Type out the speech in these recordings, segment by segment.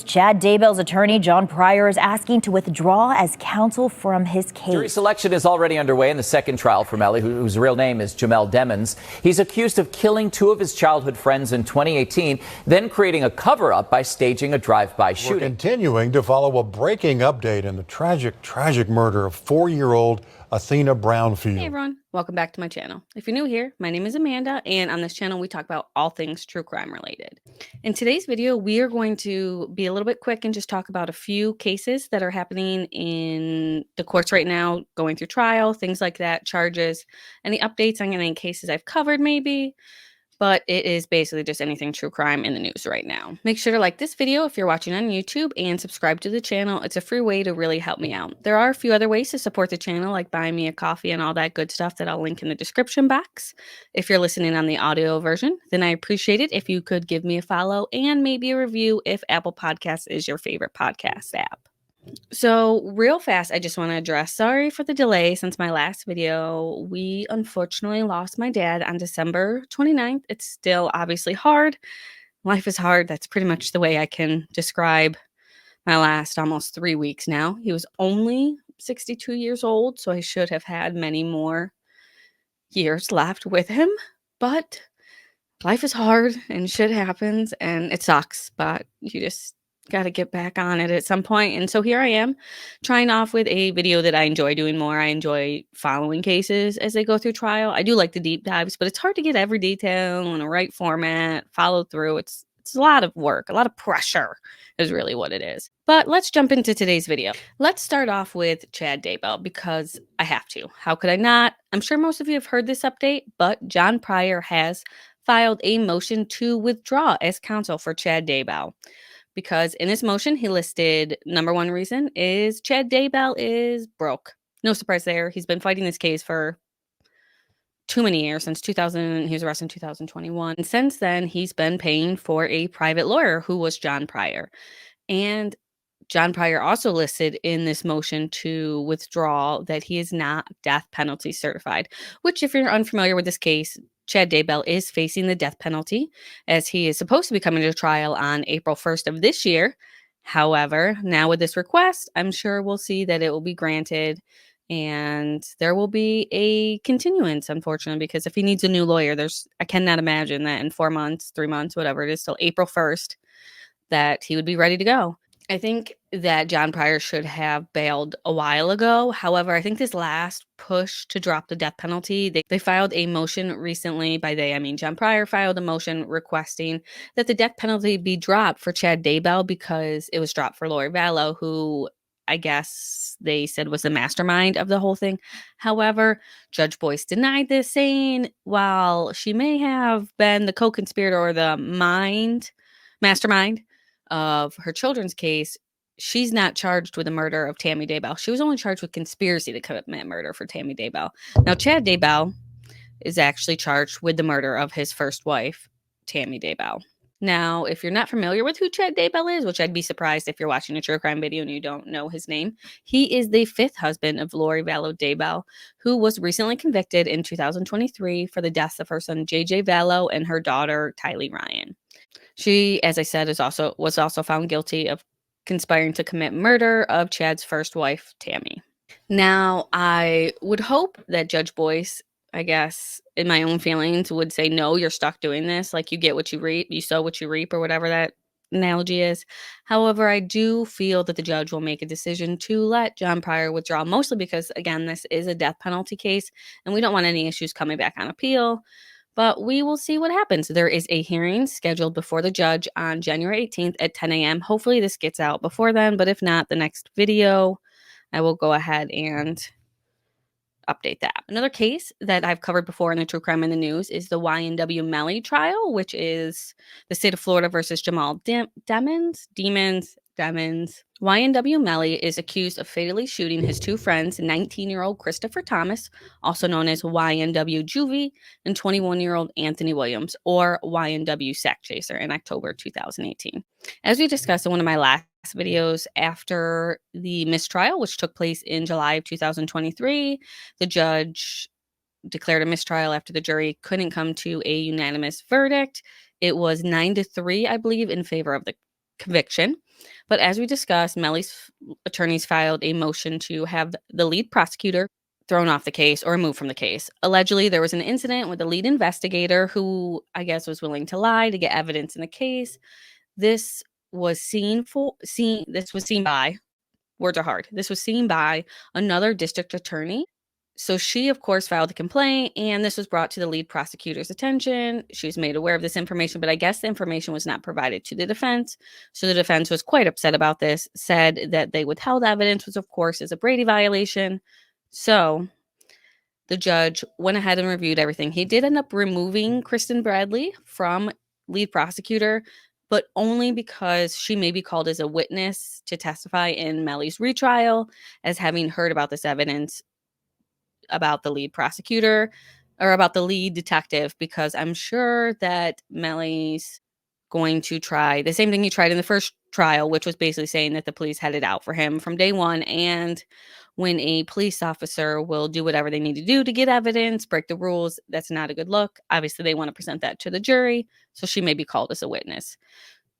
Chad Daybell's attorney, John Pryor, is asking to withdraw as counsel from his case. Jury selection is already underway in the second trial for Melly, whose real name is Jamel Demons. He's accused of killing two of his childhood friends in 2018, then creating a cover-up by staging a drive-by shooting. We're continuing to follow a breaking update in the tragic murder of 4-year-old Athena Brownfield. Hey everyone, welcome back to my channel. If you're new here, my name is Amanda, and on this channel we talk about all things true crime related. In today's video, we are going to be a little bit quick and just talk about a few cases that are happening in the courts right now, going through trial, things like that, charges, any updates on any cases I've covered maybe. But it is basically just anything true crime in the news right now. Make sure to like this video if you're watching on YouTube and subscribe to the channel. It's a free way to really help me out. There are a few other ways to support the channel, like buying me a coffee and all that good stuff that I'll link in the description box. If you're listening on the audio version, then I appreciate it if you could give me a follow and maybe a review if Apple Podcasts is your favorite podcast app. So real fast, I just want to address, sorry for the delay since my last video. We unfortunately lost my dad on December 29th. It's still obviously hard. Life is hard. That's pretty much the way I can describe my last almost 3 weeks now. He was only 62 years old, so I should have had many more years left with him. But life is hard and shit happens and it sucks, but you just got to get back on it at some point. And so here I am trying off with a video that I enjoy doing more. I enjoy following cases as they go through trial. I do like the deep dives, but it's hard to get every detail in a right format, follow through. It's a lot of work, a lot of pressure is really what it is. But let's jump into today's video. Let's start off with Chad Daybell because I have to. How could I not? I'm sure most of you have heard this update, but John Pryor has filed a motion to withdraw as counsel for Chad Daybell. Because in his motion, he listed number one reason is Chad Daybell is broke. No surprise there. He's been fighting this case for too many years, since 2000. He was arrested in 2021. And since then, he's been paying for a private lawyer who was John Pryor. And John Pryor also listed in this motion to withdraw that he is not death penalty certified, which if you're unfamiliar with this case, Chad Daybell is facing the death penalty as he is supposed to be coming to trial on April 1st of this year. However, now with this request, I'm sure we'll see that it will be granted and there will be a continuance, unfortunately, because if he needs a new lawyer, I cannot imagine that in 4 months, 3 months, whatever it is, till April 1st, that he would be ready to go. I think that John Pryor should have bailed a while ago. However, I think this last push to drop the death penalty, they filed a motion recently. By they, I mean John Pryor filed a motion requesting that the death penalty be dropped for Chad Daybell because it was dropped for Lori Vallow, who I guess they said was the mastermind of the whole thing. However, Judge Boyce denied this, saying while she may have been the co-conspirator or the mastermind of her children's case, she's not charged with the murder of Tammy Daybell. She was only charged with conspiracy to commit murder for Tammy Daybell. Now, Chad Daybell is actually charged with the murder of his first wife, Tammy Daybell. Now, if you're not familiar with who Chad Daybell is, which I'd be surprised if you're watching a true crime video and you don't know his name, he is the fifth husband of Lori Vallow Daybell, who was recently convicted in 2023 for the deaths of her son, JJ Vallow, and her daughter, Tylee Ryan. She, as I said, was also found guilty of conspiring to commit murder of Chad's first wife, Tammy. Now, I would hope that Judge Boyce, I guess, in my own feelings, would say, no, you're stuck doing this. Like, you get what you reap, you sow what you reap, or whatever that analogy is. However, I do feel that the judge will make a decision to let John Pryor withdraw, mostly because, again, this is a death penalty case, and we don't want any issues coming back on appeal. But we will see what happens. There is a hearing scheduled before the judge on January 18th at 10 a.m. Hopefully this gets out before then, but if not, the next video, I will go ahead and update that. Another case that I've covered before in the True Crime in the News is the YNW Melly trial, which is the state of Florida versus Jamel Demons. YNW Melly is accused of fatally shooting his two friends, 19-year-old Christopher Thomas, also known as YNW Juvie, and 21-year-old Anthony Williams, or YNW Sack Chaser, in October 2018. As we discussed in one of my last videos, after the mistrial, which took place in July of 2023, the judge declared a mistrial after the jury couldn't come to a unanimous verdict. It was 9-3, I believe, in favor of the conviction. But as we discussed, Melly's attorneys filed a motion to have the lead prosecutor thrown off the case or removed from the case. Allegedly, there was an incident with the lead investigator who I guess was willing to lie to get evidence in the case. This was seen by, words are hard. This was seen by another district attorney. So she, of course, filed a complaint, and this was brought to the lead prosecutor's attention. She was made aware of this information, but I guess the information was not provided to the defense. So the defense was quite upset about this, said that they withheld evidence, which, of course, is a Brady violation. So the judge went ahead and reviewed everything. He did end up removing Kristen Bradley from lead prosecutor, but only because she may be called as a witness to testify in Melly's retrial, as having heard about this evidence about the lead prosecutor or about the lead detective, because I'm sure that Melly's going to try the same thing he tried in the first trial, which was basically saying that the police had it out for him from day one. And when a police officer will do whatever they need to do to get evidence, break the rules, that's not a good look. Obviously, they want to present that to the jury, so she may be called as a witness.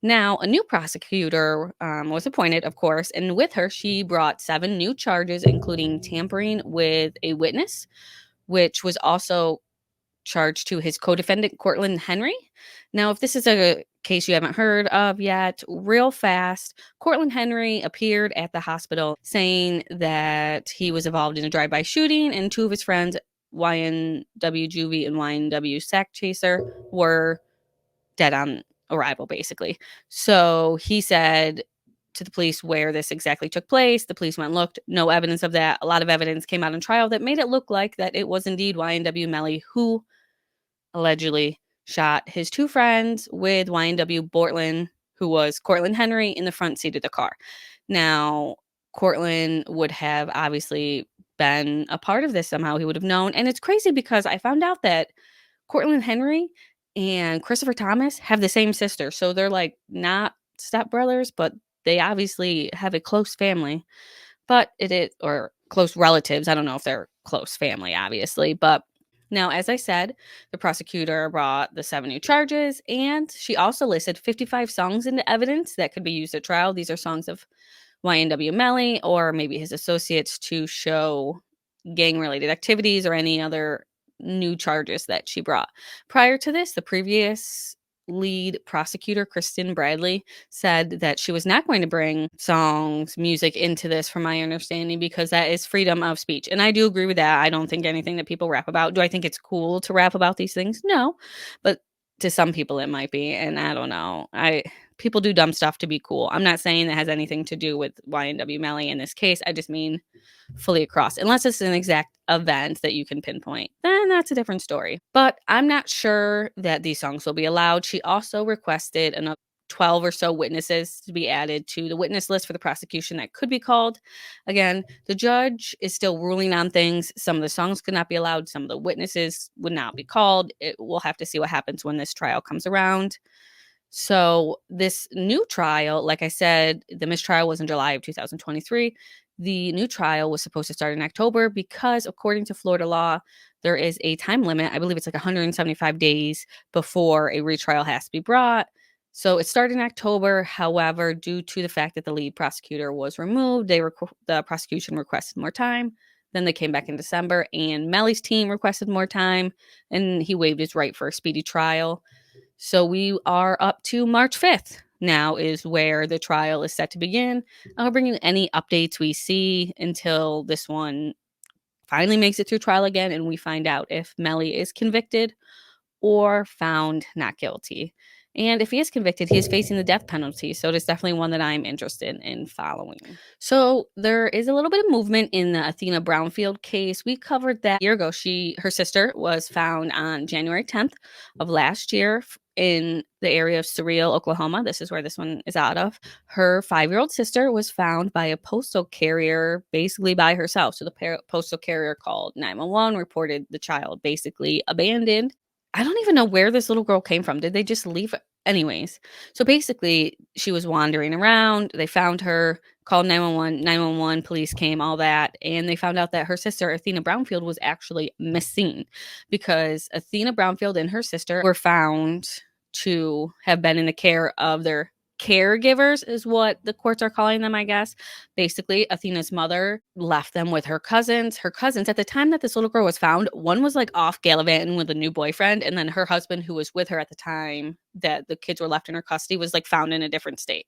Now, a new prosecutor was appointed, of course, and with her, she brought 7 new charges, including tampering with a witness, which was also charged to his co-defendant, Cortland Henry. Now, if this is a case you haven't heard of yet, real fast, Cortland Henry appeared at the hospital saying that he was involved in a drive-by shooting, and 2 of his friends, YNW Juvie and YNW Sack Chaser, were dead on arrival, basically. So he said to the police where this exactly took place. The police went and looked, no evidence of that. A lot of evidence came out in trial that made it look like that it was indeed YNW Melly who allegedly shot his 2 friends with YNW Bortland, who was Cortland Henry, in the front seat of the car. Now, Cortland would have obviously been a part of this somehow. He would have known. And it's crazy because I found out that Cortland Henry and Christopher Thomas have the same sister. So they're like not stepbrothers, but they obviously have a close family. But it is, or close relatives. I don't know if they're close family, obviously. But now, as I said, the prosecutor brought the 7 new charges, and she also listed 55 songs into evidence that could be used at trial. These are songs of YNW Melly or maybe his associates to show gang-related activities or any other new charges that she brought. Prior to this, the previous lead prosecutor, Kristen Bradley, said that she was not going to bring songs, music into this, from my understanding, because that is freedom of speech. And I do agree with that. I don't think anything that people rap about. Do I think it's cool to rap about these things? No. But to some people it might be. And I don't know. People do dumb stuff to be cool. I'm not saying that has anything to do with YNW Melly in this case. I just mean fully across. Unless it's an exact event that you can pinpoint, then that's a different story. But I'm not sure that these songs will be allowed. She also requested another 12 or so witnesses to be added to the witness list for the prosecution that could be called. Again, the judge is still ruling on things. Some of the songs could not be allowed. Some of the witnesses would not be called. We'll have to see what happens when this trial comes around. So this new trial, like I said, the mistrial was in July of 2023. The new trial was supposed to start in October because, according to Florida law, there is a time limit. I believe it's like 175 days before a retrial has to be brought. So it started in October. However, due to the fact that the lead prosecutor was removed, the prosecution requested more time. Then they came back in December, and Melly's team requested more time, and he waived his right for a speedy trial. So we are up to March 5th now is where the trial is set to begin. I'll bring you any updates we see until this one finally makes it through trial again and we find out if Melly is convicted or found not guilty. And if he is convicted, he is facing the death penalty. So it is definitely one that I'm interested in following. So there is a little bit of movement in the Athena Brownfield case. We covered that a year ago. Her sister was found on January 10th of last year in the area of Surreal, Oklahoma. This is where this one is out of. Her 5-year-old sister was found by a postal carrier, basically by herself. So the postal carrier called 911, reported the child basically abandoned. I don't even know where this little girl came from. Did they just leave? Anyways, so basically she was wandering around. They found her, called 911. 911 police came, all that. And they found out that her sister, Athena Brownfield, was actually missing because Athena Brownfield and her sister were found to have been in the care of their caregivers is what the courts are calling them, I guess. Basically, Athena's mother left them with her cousins. Her cousins, at the time that this little girl was found, one was like off gallivanting with a new boyfriend, and then her husband, who was with her at the time that the kids were left in her custody, was like found in a different state.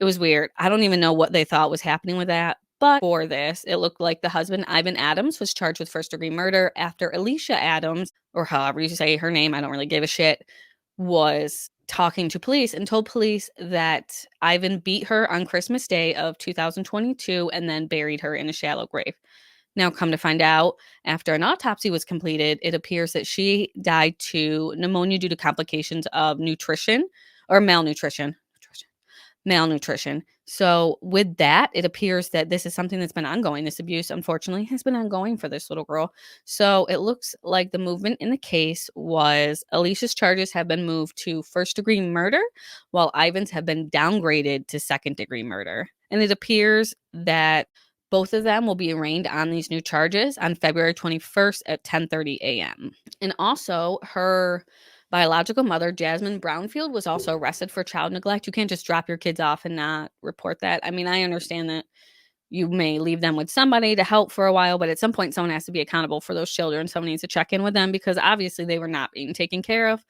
It was weird. I don't even know what they thought was happening with that. But for this, it looked like the husband, Ivan Adams, was charged with first-degree murder after Alicia Adams, or however you say her name, I don't really give a shit, was talking to police and told police that Ivan beat her on Christmas Day of 2022 and then buried her in a shallow grave. Now, come to find out, after an autopsy was completed, it appears that she died to pneumonia due to complications of nutrition or malnutrition. So with that, it appears that this is something that's been ongoing. This abuse, unfortunately, has been ongoing for this little girl. So it looks like the movement in the case was Alicia's charges have been moved to first-degree murder, while Ivan's have been downgraded to second-degree murder. And it appears that both of them will be arraigned on these new charges on February 21st at 10:30 a.m. And also, her biological mother, Jasmine Brownfield, was also arrested for child neglect. You can't just drop your kids off and not report that. I mean, I understand that you may leave them with somebody to help for a while, but at some point, someone has to be accountable for those children. Someone needs to check in with them because obviously they were not being taken care of.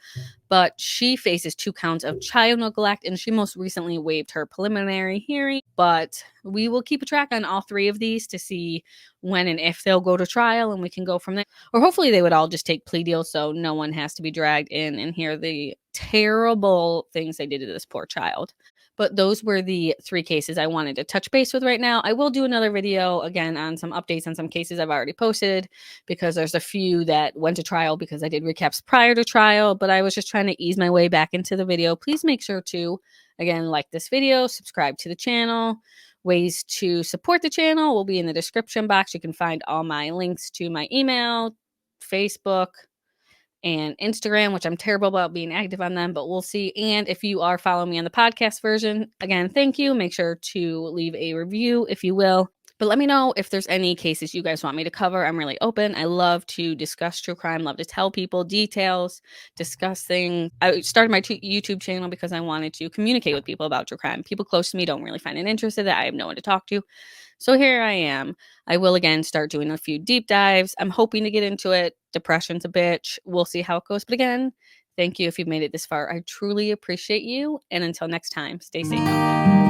But she faces 2 counts of child neglect, and she most recently waived her preliminary hearing. But we will keep a track on all 3 of these to see when and if they'll go to trial, and we can go from there. Or hopefully they would all just take plea deals so no one has to be dragged in and hear the terrible things they did to this poor child. But those were the 3 cases I wanted to touch base with right now. I will do another video again on some updates on some cases I've already posted because there's a few that went to trial because I did recaps prior to trial, but I was just trying to ease my way back into the video. Please make sure to, again, like this video, subscribe to the channel. Ways to support the channel will be in the description box. You can find all my links to my email, Facebook, and Instagram, which I'm terrible about being active on them, but we'll see. And if you are following me on the podcast version, again, thank you. Make sure to leave a review if you will. But let me know if there's any cases you guys want me to cover. I'm really open. I love to discuss true crime, love to tell people details, discuss things. I started my YouTube channel because I wanted to communicate with people about true crime. People close to me don't really find it interested. I have no one to talk to. So here I am. I will again start doing a few deep dives. I'm hoping to get into it. Depression's a bitch. We'll see how it goes. But again, thank you if you've made it this far. I truly appreciate you. And until next time, stay safe out there.